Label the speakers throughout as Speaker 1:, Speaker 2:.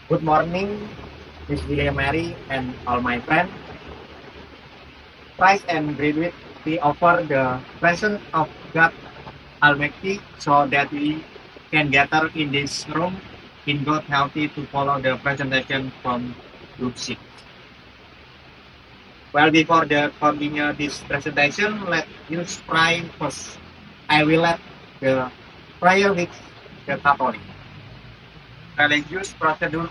Speaker 1: Good morning, Miss William Mary and all my friends. Praise and graduate, we offer the presence of God Almighty so that we can gather in this room in good healthy to follow the presentation from Luke 6. Well, before the continue this presentation, let us pray first. I will let the prayer with the Catholic. Religious procedure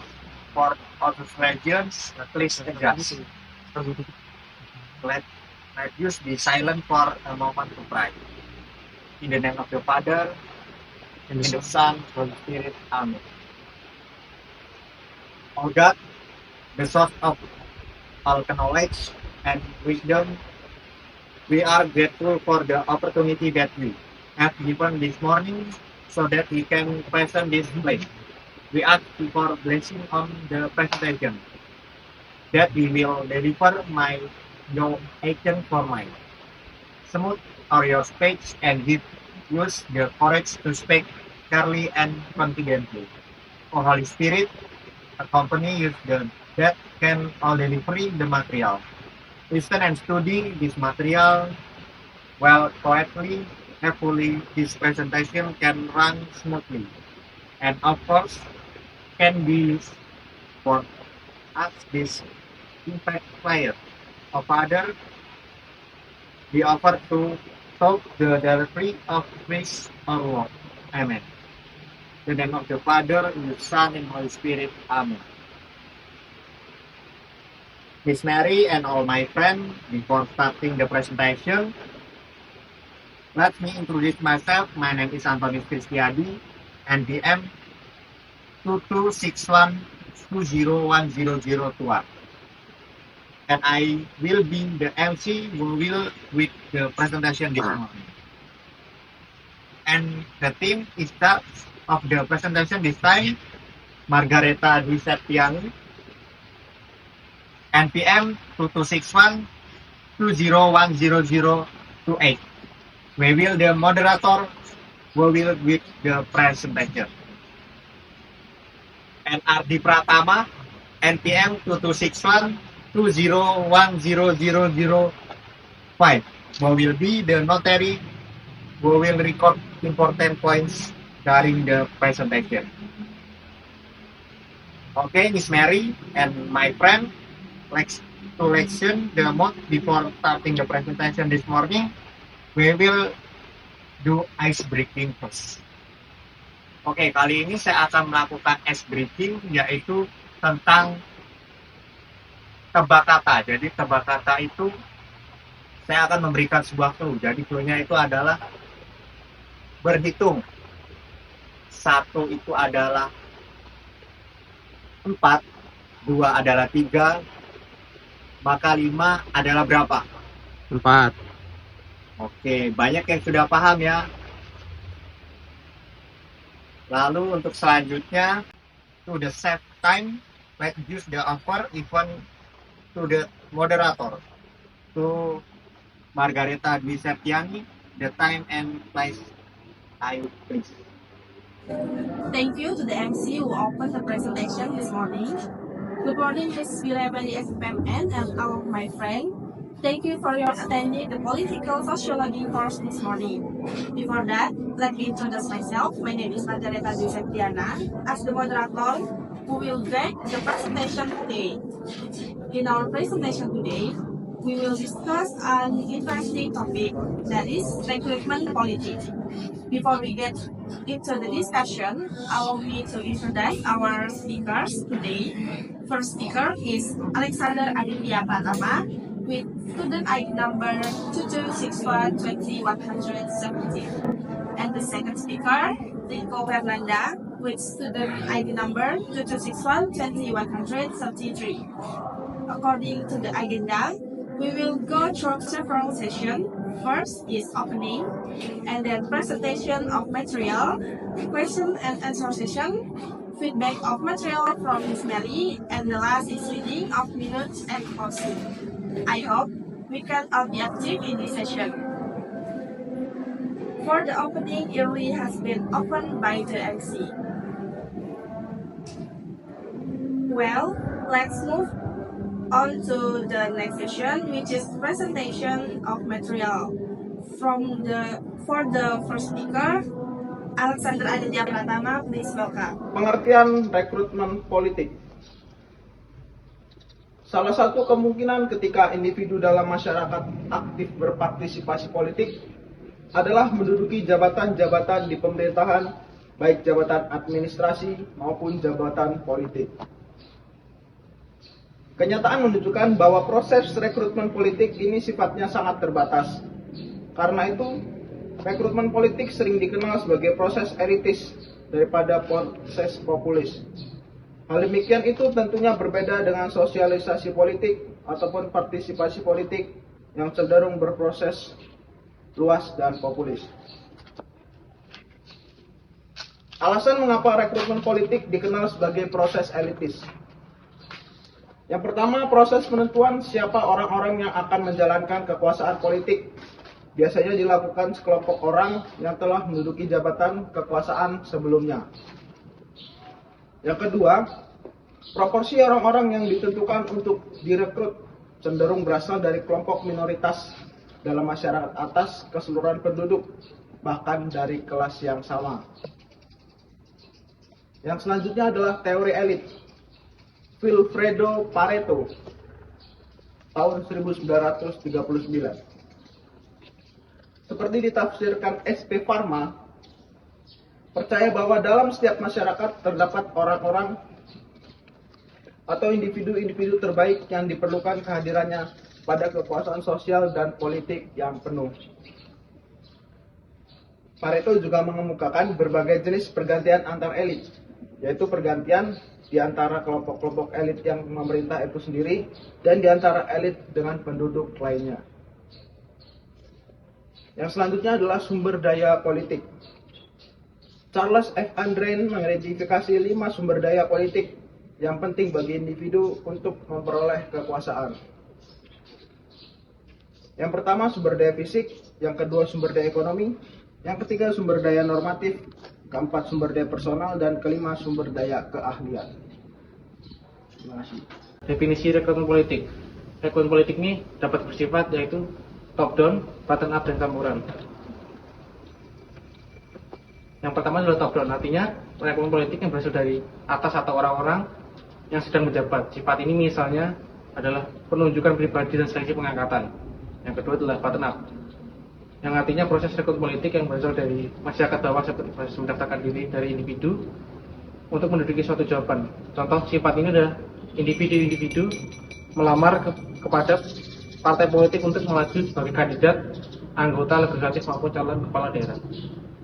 Speaker 1: for other religions, please adjust. Let let us be silent for a moment to pray. In the name of the Father, and the Son, and the Spirit. Amen. O God, the source of all knowledge and wisdom, we are grateful for the opportunity that you have given this morning so that we can present this place. We ask you for blessing on the presentation, that we will deliver my no action for mine. Smooth are your speech and give us the courage to speak clearly and confidently. O Holy Spirit, accompany us that can all deliver the material. Listen and study this material well quietly, carefully. This presentation can run smoothly, and of course, can be used for us this impact player. O Father, we offer to talk the delivery of Christ our Lord. Amen. In the name of the Father, and the Son, and Holy Spirit. Amen. Miss Mary and all my friends, before starting the presentation, let me introduce myself. My name is Antonius Kristiadi, NPM 2261201001. And I will be the MC who will with the presentation this morning. And the theme is that of the presentation this time, Margareta Dwi Septiani, NPM 226120100028. We will the moderator who will with the presentation. And Ardi Pratama, NPM 226120100005. Who will be the notary who will record important points during the presentation. Okay, Miss Mary and my friend, let's to lesson the mode before starting the presentation this morning. We will do ice breaking first. Oke, kali ini saya akan melakukan ice breaking, yaitu tentang tebak kata. Jadi tebak kata itu saya akan memberikan sebuah clue. Jadi clue-nya itu adalah berhitung. 1 itu adalah 4, 2 adalah 3, maka 5 adalah berapa?
Speaker 2: 4.
Speaker 1: Oke, banyak yang sudah paham ya. Lalu untuk selanjutnya, to the save time, let's use the offer even to the moderator. To Margareta Dwi Septiani, the time and place, I please.
Speaker 3: Thank you to the MC who opened the presentation this morning. Good morning, Ms. Wilabadi SPMN and all of my friends. Thank you for your attending the political sociology course this morning. Before that, let me introduce myself. My name is Margareta Dwi Septiana, as the moderator who will guide the presentation today. In our presentation today, we will discuss an interesting topic, that is recruitment politics. Before we get into the discussion, allow me to introduce our speakers today. First speaker is Alexander Aditya Pratama with student ID number 22612017. And the second speaker, Rico Fernanda with student ID number 22612073. According to the agenda, we will go through several sessions. First is opening, and then presentation of material, question and answer session, feedback of material from Ms. Mary, and the last is reading of minutes and closing. I hope we can all be active in this session. For the opening, early has been opened by the MC. Well, let's move on to the next session, which is presentation of material. For the first speaker, Alexander Aditya Pratama, please welcome.
Speaker 2: Pengertian rekrutmen politik. Salah satu kemungkinan ketika individu dalam masyarakat aktif berpartisipasi politik adalah menduduki jabatan-jabatan di pemerintahan, baik jabatan administrasi maupun jabatan politik. Kenyataan menunjukkan bahwa proses rekrutmen politik ini sifatnya sangat terbatas. Karena itu, rekrutmen politik sering dikenal sebagai proses elitis daripada proses populis. Hal demikian itu tentunya berbeda dengan sosialisasi politik ataupun partisipasi politik yang cenderung berproses luas dan populis. Alasan mengapa rekrutmen politik dikenal sebagai proses elitis. Yang pertama, proses penentuan siapa orang-orang yang akan menjalankan kekuasaan politik biasanya dilakukan sekelompok orang yang telah menduduki jabatan kekuasaan sebelumnya. Yang kedua, proporsi orang-orang yang ditentukan untuk direkrut cenderung berasal dari kelompok minoritas dalam masyarakat atas keseluruhan penduduk, bahkan dari kelas yang sama. Yang selanjutnya adalah teori elit. Vilfredo Pareto, tahun 1939. Seperti ditafsirkan SP Pharma, percaya bahwa dalam setiap masyarakat terdapat orang-orang atau individu-individu terbaik yang diperlukan kehadirannya pada kekuasaan sosial dan politik yang penuh. Pareto juga mengemukakan berbagai jenis pergantian antar elit, yaitu pergantian di antara kelompok-kelompok elit yang memerintah itu sendiri dan di antara elit dengan penduduk lainnya. Yang selanjutnya adalah sumber daya politik. Charles F. Andren mengidentifikasi 5 sumber daya politik yang penting bagi individu untuk memperoleh kekuasaan. Yang pertama sumber daya fisik, yang kedua sumber daya ekonomi, yang ketiga sumber daya normatif, keempat sumber daya personal, dan kelima sumber daya keahlian. Terima kasih.
Speaker 4: Definisi rekrutmen politik. Rekrutmen politik ini dapat bersifat yaitu top down, bottom up, dan campuran. Yang pertama adalah top down, artinya rekrutmen politik yang berasal dari atas atau orang-orang yang sedang menjabat. Sifat ini misalnya adalah penunjukan pribadi dan seleksi pengangkatan. Yang kedua adalah bottom up, yang artinya proses rekrutmen politik yang berasal dari masyarakat bawah seperti proses mendaftarkan diri dari individu untuk menduduki suatu jabatan. Contoh sifat ini adalah individu-individu melamar kepada partai politik untuk melaju sebagai kandidat anggota legislatif maupun calon kepala daerah.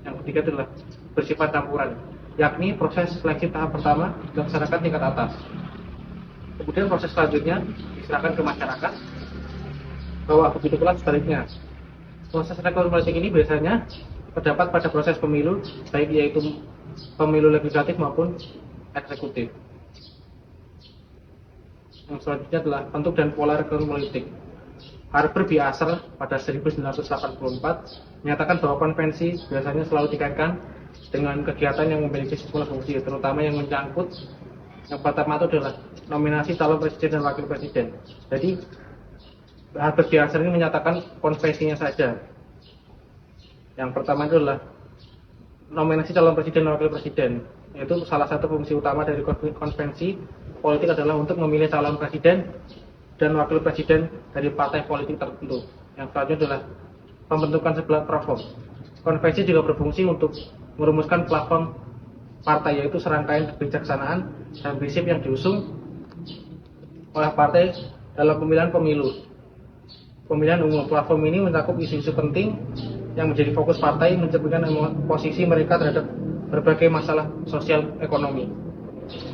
Speaker 4: Yang ketiga adalah bersifat campuran, yakni proses seleksi tahap pertama dilaksanakan tingkat atas. Kemudian proses selanjutnya diserahkan ke masyarakat, bahwa begitu pula sebaliknya. Proses rekrutmen politik ini biasanya terdapat pada proses pemilu, baik yaitu pemilu legislatif maupun eksekutif. Yang selanjutnya adalah bentuk dan pola rekrutmen politik. Harper B. Asser pada 1984 menyatakan bahwa konvensi biasanya selalu dikaitkan dengan kegiatan yang memiliki sejumlah fungsi, terutama yang menyangkut yang pertama itu adalah nominasi calon presiden dan wakil presiden. Jadi Harper B. Asser ini menyatakan konvensinya saja. Yang pertama itu adalah nominasi calon presiden dan wakil presiden, yaitu salah satu fungsi utama dari konvensi politik adalah untuk memilih calon presiden dan wakil presiden dari partai politik tertentu. Yang selanjutnya adalah pembentukan sebuah platform. Konvensi juga berfungsi untuk merumuskan platform partai, yaitu serangkaian kebijaksanaan dan prinsip yang diusung oleh partai dalam pemilihan umum. Platform ini mencakup isu-isu penting yang menjadi fokus partai, mencerminkan posisi mereka terhadap berbagai masalah sosial, ekonomi,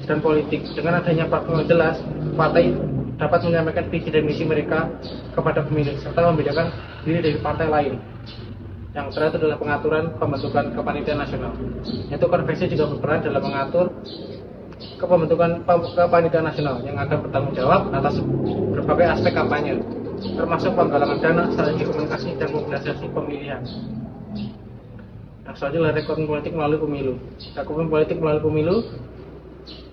Speaker 4: dan politik. Dengan adanya platform yang jelas, partai dapat menyampaikan visi dan misi mereka kepada pemilih serta membedakan diri dari partai lain. Yang terakhir adalah pengaturan pembentukan kepanitiaan nasional, yaitu konvensi juga berperan dalam mengatur pembentukan kepanitiaan nasional yang akan bertanggung jawab atas berbagai aspek kampanye, termasuk penggalangan dana, strategi komunikasi, dan mobilisasi pemilihan. Yang selanjutnya adalah rekrutmen politik melalui pemilu. Rekrutmen politik melalui pemilu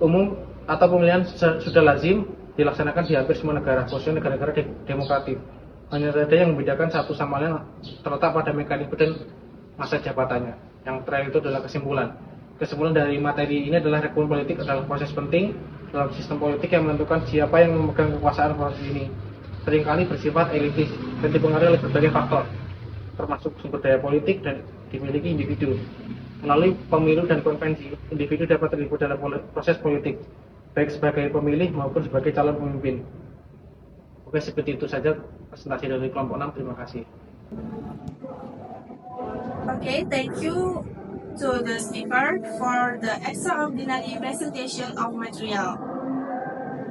Speaker 4: umum atau pemilihan sudah lazim dilaksanakan di hampir semua negara, khususnya negara-negara demokratik. Hanya saja yang membedakan satu sama lain terletak pada mekanisme dan masa jabatannya. Yang terakhir itu adalah kesimpulan. Kesimpulan dari materi ini adalah rekrutmen politik adalah proses penting dalam sistem politik yang menentukan siapa yang memegang kekuasaan proses ini. Seringkali bersifat elitis dan dipengaruhi oleh berbagai faktor, termasuk sumber daya politik dan dimiliki individu. Melalui pemilu dan konvensi, individu dapat terlibat dalam proses politik, baik sebagai pemilih maupun sebagai calon pemimpin. Oke, seperti itu saja presentasi dari kelompok 6. Terima kasih.
Speaker 3: Okay, thank you to the speaker for the extraordinary presentation of material.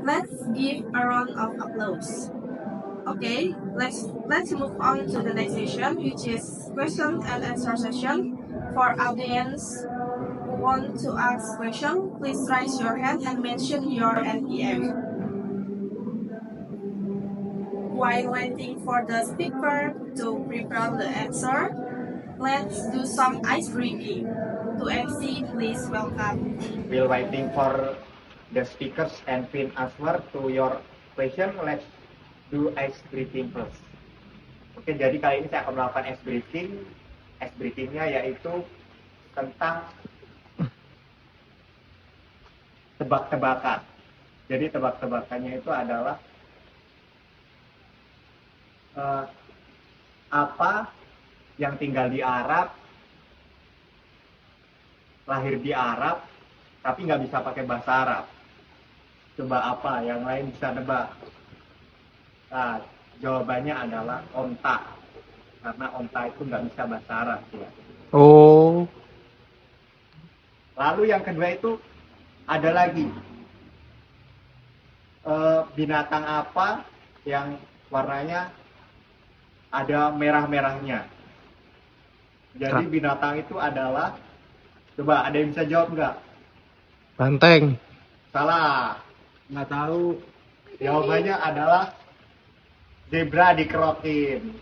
Speaker 3: Let's give a round of applause. Okay, let's move on to the next session, which is question and answer session. For audience who want to ask question, please raise your hand and mention your NPM. While waiting for the speaker to prepare the answer, let's do some ice breaking. To MC, please welcome.
Speaker 1: While waiting for the speakers and fin answer to your question, let's do ice breaking first. Oke, jadi kali ini saya akan melakukan ice breaking. Ice breakingnya yaitu tentang tebak-tebakan. Jadi tebak-tebakannya itu adalah apa yang tinggal di Arab, lahir di Arab, tapi nggak bisa pakai bahasa Arab. Coba apa? Yang lain bisa nebak. Nah, jawabannya adalah onta. Karena onta itu nggak bisa bahasa Arab. Ya.
Speaker 5: Oh.
Speaker 1: Lalu yang kedua itu ada lagi. Binatang apa yang warnanya ada merah-merahnya. Jadi binatang itu adalah, coba ada yang bisa jawab nggak?
Speaker 5: Banteng.
Speaker 1: Salah. Nggak tahu. Jawabannya adalah zebra dikerokin.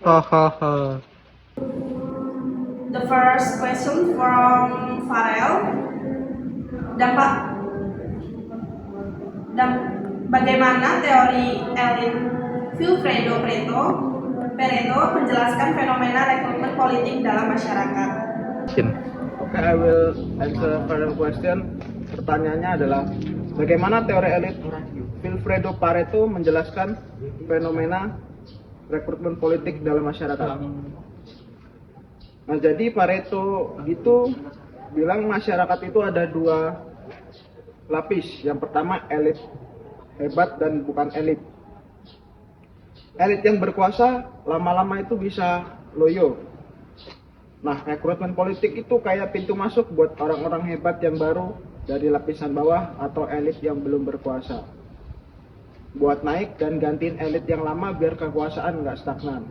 Speaker 5: Hahaha.
Speaker 3: The first question from Farel. Bagaimana teori elit Vilfredo Pareto menjelaskan fenomena rekrutmen politik dalam masyarakat?
Speaker 2: Okay, I will answer further question. Pertanyaannya adalah bagaimana teori elit Vilfredo Pareto menjelaskan fenomena rekrutmen politik dalam masyarakat. Nah, jadi Pareto itu bilang masyarakat itu ada dua lapis. Yang pertama elit hebat dan bukan elit. Elit yang berkuasa lama-lama itu bisa loyo. Nah, rekrutmen politik itu kayak pintu masuk buat orang-orang hebat yang baru dari lapisan bawah atau elit yang belum berkuasa. Buat naik dan gantiin elit yang lama biar kekuasaan nggak stagnan.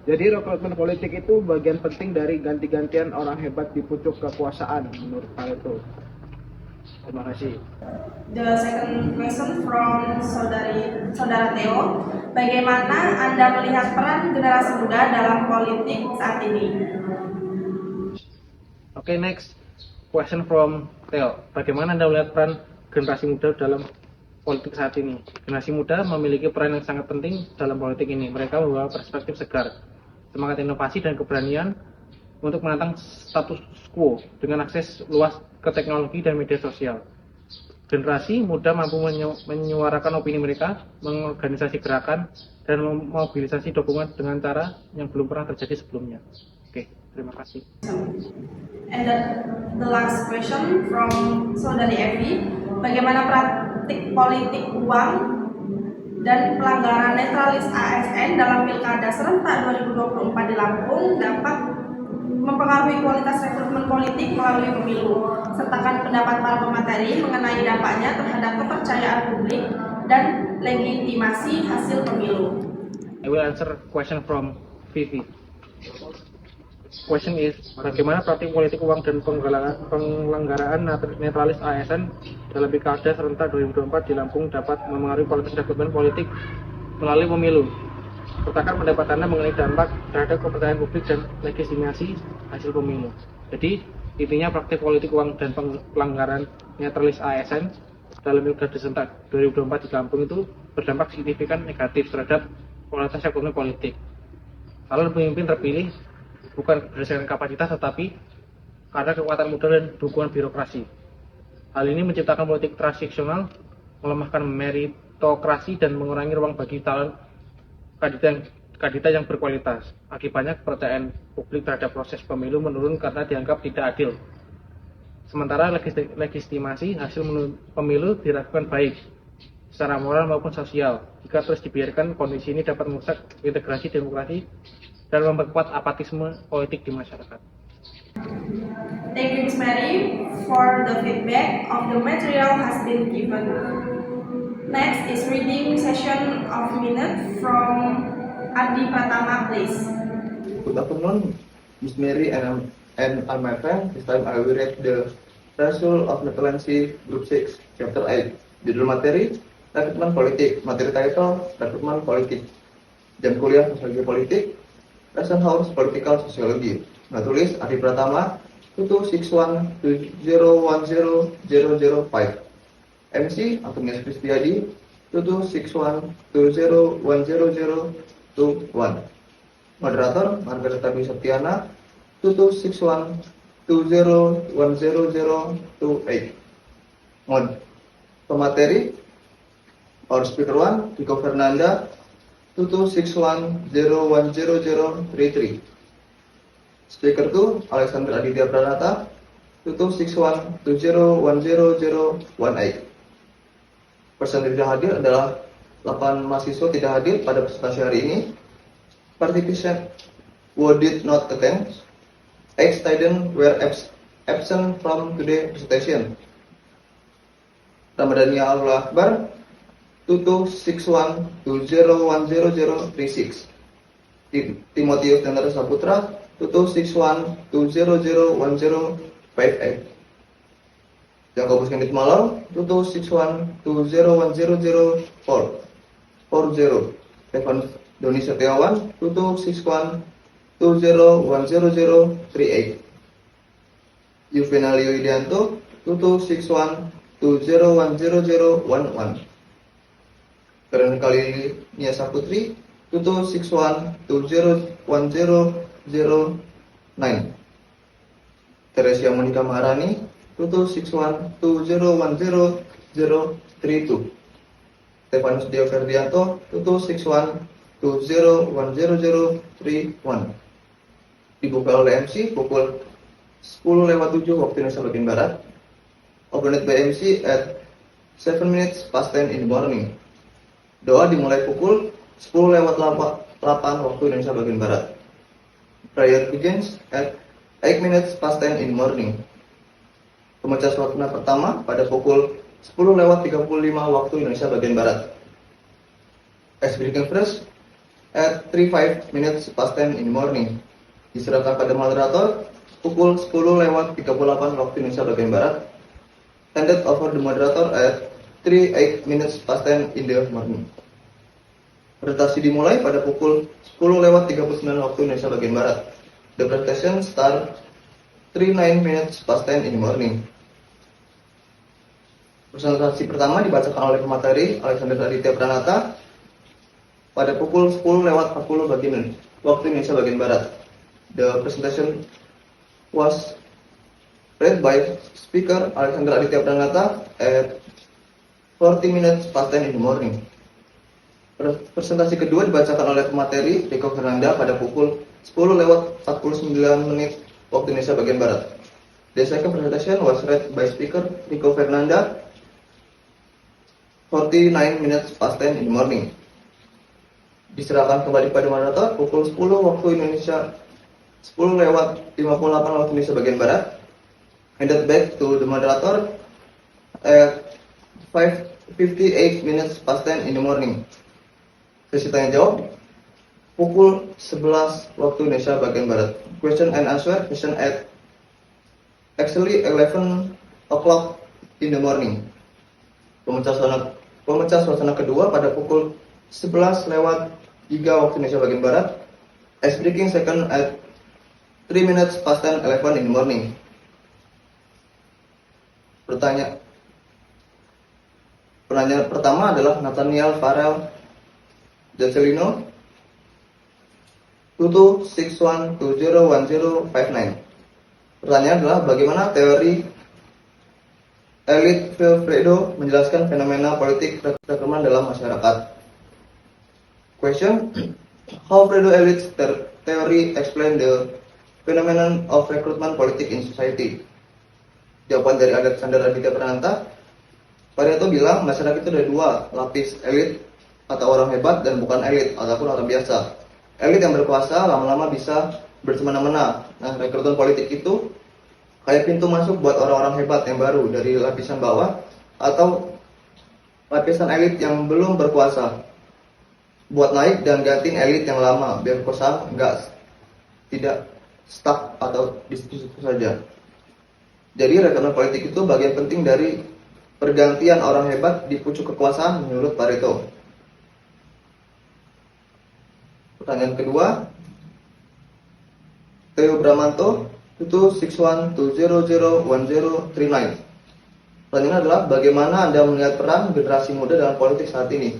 Speaker 2: Jadi rekrutmen politik itu bagian penting dari ganti-gantian orang hebat di pucuk kekuasaan menurut Pareto. Terima kasih.
Speaker 3: The second question from saudara Theo. Bagaimana Anda melihat peran generasi muda dalam politik saat ini?
Speaker 4: Oke, next question from Theo. Bagaimana Anda melihat peran generasi muda dalam politik saat ini? Generasi muda memiliki peran yang sangat penting dalam politik ini. Mereka membawa perspektif segar, semangat inovasi dan keberanian untuk menantang status quo dengan akses luas ke teknologi dan media sosial. Generasi muda mampu menyuarakan opini mereka, mengorganisasi gerakan, dan memobilisasi dukungan dengan cara yang belum pernah terjadi sebelumnya. Oke, terima kasih.
Speaker 3: And the last question from saudari Evi. Bagaimana praktik politik uang dan pelanggaran netralis ASN dalam Pilkada serentak 2024 di Lampung dapat mempengaruhi kualitas rekrutmen politik melalui pemilu. Sertakan pendapat para pemateri mengenai dampaknya terhadap kepercayaan publik dan legitimasi hasil pemilu.
Speaker 4: I will answer question from Vivi. Question is, bagaimana praktik politik uang dan pelanggaran netralis ASN dalam Pilkada serentak 2024 di Lampung dapat mempengaruhi kualitas rekrutmen politik melalui pemilu. Sertakan pendapat Anda mengenai dampak terhadap kepercayaan publik dan legitimasi hasil pemilu. Jadi, intinya praktik politik uang dan pelanggaran netralis ASN dalam pilkada serentak 2024 di Lampung itu berdampak signifikan negatif terhadap kualitas ekonomi politik. Calon pemimpin terpilih bukan berdasarkan kapasitas tetapi karena kekuatan modal dan dukungan birokrasi. Hal ini menciptakan politik transaksional, melemahkan meritokrasi dan mengurangi ruang bagi calon kandidat yang berkualitas. Akibatnya kepercayaan publik terhadap proses pemilu menurun karena dianggap tidak adil. Sementara legitimasi hasil pemilu diragukan baik secara moral maupun sosial. Jika terus dibiarkan, kondisi ini dapat merusak integrasi demokrasi dan memperkuat apatisme politik di masyarakat.
Speaker 3: Thank you, Ms. Mary, for the feedback of the material has been given. Next is reading session of minutes from Adi Pratama, please.
Speaker 6: Good afternoon, Miss Mary and all my friends. This time I will read the Rasul of Netherlandsy Group 6, Chapter 8. Judul materi, rekrutmen politik. Materi title, rekrutmen politik. Jam kuliah sosiologi politik, lesson house political sociology. Tulis Adi Pratama, 26120100005. MC Agnes Kristiadi, 26120100021. Moderator Margareta Dwi Septiana, 26120100028. Pemateri or speaker 1 Rico Fernanda, 261010033. Speaker 2 Alexander Aditya Pranata, 26120100018. Person tidak hadir adalah 8 mahasiswa tidak hadir pada presentasi hari ini. Participants who did not attend. 8 students were absent from today's presentation. Ramadhania Allah Akbar, 26120100036. Timotius Tendra Saputra, 261201058. Jakobus Kendit Malau, 26120100440. Stefan Doni Setiawan, 261201038. Juvenalio Idianto, 261201011. Karen Kali Nia Saputri, 261201009. Teresia Monica Maharani, 261201032. Stefanus Dio Ferdianto, 261201031. Dibuka oleh MC pukul 10:07 waktu Indonesia bagian Barat. Opened by MC at 7 minutes past 10 in the morning. Doa dimulai pukul 10:08 waktu Indonesia bagian Barat. Prayer begins at 8 minutes past 10 in the morning. Pemecah suasana pertama pada pukul 10:35 waktu Indonesia bagian Barat. As briefing first at 35 minutes past 10 in the morning. Diserahkan pada moderator pukul 10:38 waktu Indonesia bagian Barat. Handed over the moderator at 38 minutes past 10 in the morning. Presentasi dimulai pada pukul 10:39 waktu Indonesia bagian Barat. The presentation start 39 minutes past 10 in the morning. Presentasi pertama dibacakan oleh pemateri Alexander Aditya Pranata pada pukul 10:40 waktu Indonesia bagian Barat. The presentation was read by speaker Alexander Aditya Pranata at 40 minutes past 10 in the morning. Presentasi kedua dibacakan oleh pemateri Rico Fernanda pada pukul 10:49 waktu Indonesia bagian Barat. The second presentation was read by speaker Rico Fernanda 49 minutes past 10 in the morning. Diserahkan kembali pada moderator pukul 10 waktu Indonesia 10:58 waktu Indonesia bagian Barat. Handed back to the moderator at 5:58 minutes past 10 in the morning. Sesi tanya jawab pukul 11 waktu Indonesia bagian Barat. Question and answer session at actually 11 o'clock in the morning. Pemecah suasana kedua pada pukul 11:03 waktu Indonesia bagian Barat. Ice breaking second at 3 minutes past 10:11 in the morning. Penanya pertama adalah Nathaniel Farrell Jacelino 2261201059. Pertanyaan adalah bagaimana teori elit Vilfredo menjelaskan fenomena politik rekrutmen dalam masyarakat. Question: How Fredo elite theory explain the phenomenon of recruitment politics in society? Jawaban dari Alexander Aditya Prananta. Pareto bilang masyarakat itu ada dua lapis, elit atau orang hebat dan bukan elit ataupun orang biasa. Elit yang berkuasa lama-lama bisa bersemena-mena. Nah, rekrutmen politik itu kayak pintu masuk buat orang-orang hebat yang baru dari lapisan bawah atau lapisan elit yang belum berkuasa, buat naik dan gantiin elit yang lama biar kuasa tidak stuck atau di situ saja. Jadi rekrutmen politik itu bagian penting dari pergantian orang hebat di pucuk kekuasaan menurut Pareto. Pertanyaan kedua, Theo Bramanto 261201039. Pertanyaan adalah bagaimana Anda melihat peran generasi muda dalam politik saat ini?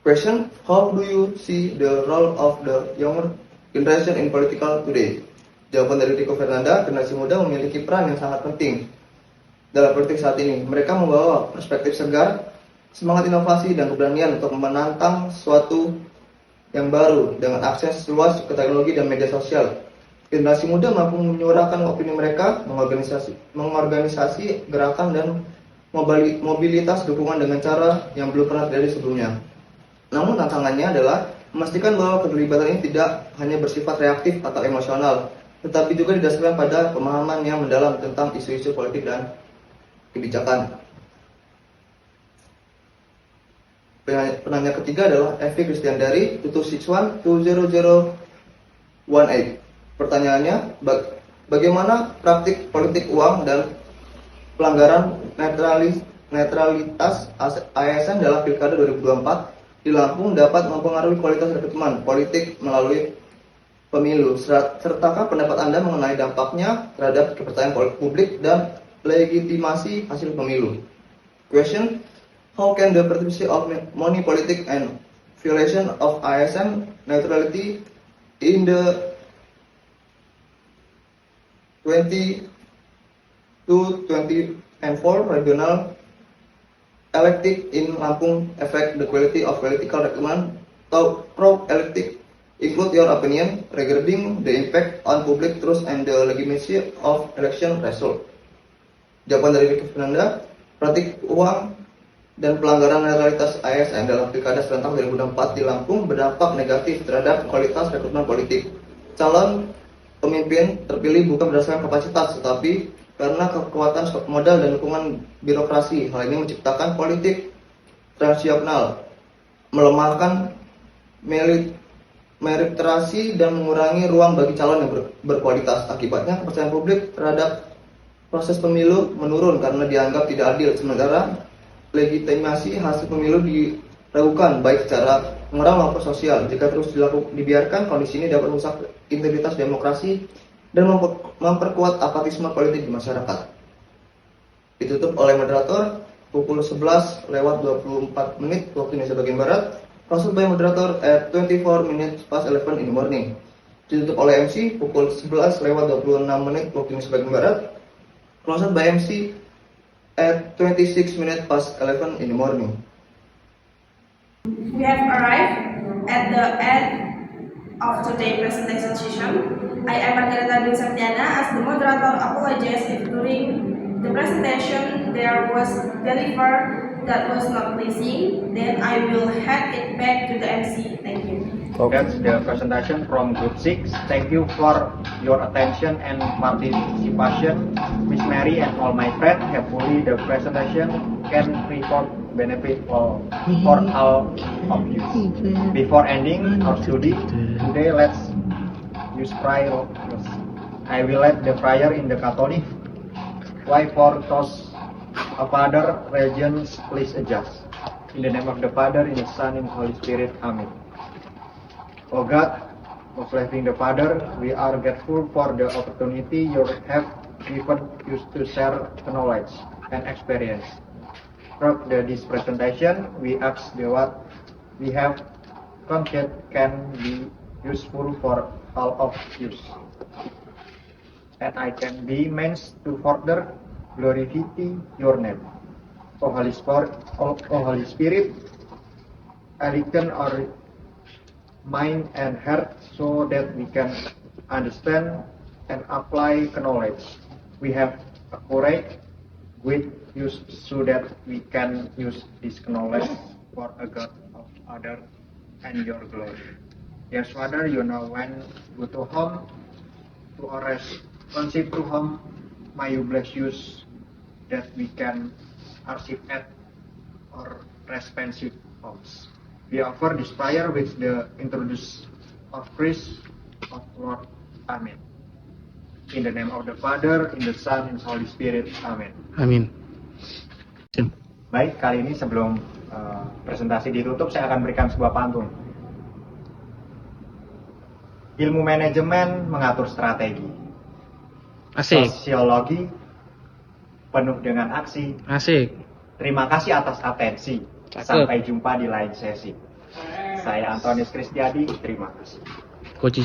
Speaker 6: Question: How do you see the role of the younger generation in political today? Jawaban dari Rico Fernanda, generasi muda memiliki peran yang sangat penting dalam politik saat ini. Mereka membawa perspektif segar, semangat inovasi, dan keberanian untuk menantang sesuatu yang baru dengan akses luas ke teknologi dan media sosial. Generasi muda mampu menyuarakan opini mereka, mengorganisasi gerakan dan mobilitas dukungan dengan cara yang belum pernah terjadi sebelumnya. Namun tantangannya adalah memastikan bahwa keterlibatan ini tidak hanya bersifat reaktif atau emosional, tetapi juga didasarkan pada pemahaman yang mendalam tentang isu-isu politik dan kebijakan. Penanya ketiga adalah Evi Kristiandari 261201018. Pertanyaannya, bagaimana praktik politik uang dan pelanggaran netralitas ASN dalam Pilkada 2024 di Lampung dapat mempengaruhi kualitas rekrutmen politik melalui pemilu? Sertakah pendapat Anda mengenai dampaknya terhadap kepercayaan publik dan legitimasi hasil pemilu? Question: How can the participation of money politics and violation of ASN neutrality in the 2024 regional elected in Lampung affect the quality of political recruitment? Pro-elected, include your opinion regarding the impact on public trust and the legitimacy of election result. Jawaban dari Ricky Fernanda, praktik uang dan pelanggaran netralitas ASN dalam Pilkada serentak 2024 di Lampung berdampak negatif terhadap kualitas rekrutmen politik. Calon pemimpin terpilih bukan berdasarkan kapasitas, tetapi karena kekuatan stok modal dan dukungan birokrasi. Hal ini menciptakan politik transaksional, melemahkan meritokrasi dan mengurangi ruang bagi calon yang berkualitas. Akibatnya kepercayaan publik terhadap proses pemilu menurun karena dianggap tidak adil, sementara legitimasi hasil pemilu diragukan baik secara moral maupun sosial. Jika terus dibiarkan, kondisi ini dapat merusak integritas demokrasi dan memperkuat apatisme politik di masyarakat. Ditutup oleh moderator pukul 11:24 waktu Indonesia bagian Barat. Closed by moderator at 24 minutes past 11 in the morning. Ditutup oleh MC pukul 11:26 waktu Indonesia bagian Barat. Closed by MC at 26 minutes past 11 in the morning.
Speaker 3: We have arrived at the end of today's presentation session. I am Margareta Dwi Septiana. As the moderator, apologize if during the presentation there was delivered that was not pleasing. Then I will hand it back to the MC. Thank you.
Speaker 1: That's the presentation from Group 6. Thank you for your attention and participation. Miss Mary and all my friends, hopefully the presentation can report benefit for all of you. Before ending our study, today let's use prayer. I will lead the prayer in the Catholic. Why for those Father, regions, please adjust. In the name of the Father, in the Son, and Holy Spirit. Amen. O God, most living the Father, we are grateful for the opportunity you have given us to share knowledge and experience. throughout this presentation, we ask what we have content can be useful for all of you. And I can be meant to further glorify your name. O Holy Spirit, awaken our mind and heart so that we can understand and apply knowledge. We have accurate with use so that we can use this knowledge for a God of other and your glory. Yes, Father, you know when go to home, to our responsive to home, may you bless us that we can receive at our responsive homes. We offer this prayer with the introduce of Christ of Lord. Amen. In the name of the Father, in the Son, and the Holy Spirit. Amen.
Speaker 5: Amin.
Speaker 1: Baik, kali ini sebelum presentasi ditutup, saya akan berikan sebuah pantun. Ilmu manajemen mengatur strategi.
Speaker 5: Asik.
Speaker 1: Sosiologi penuh dengan aksi.
Speaker 5: Asik.
Speaker 1: Terima kasih atas atensi.
Speaker 5: Cakep.
Speaker 1: Sampai jumpa di lain sesi. Saya Antonius Kristiadi, terima kasih.
Speaker 5: Coach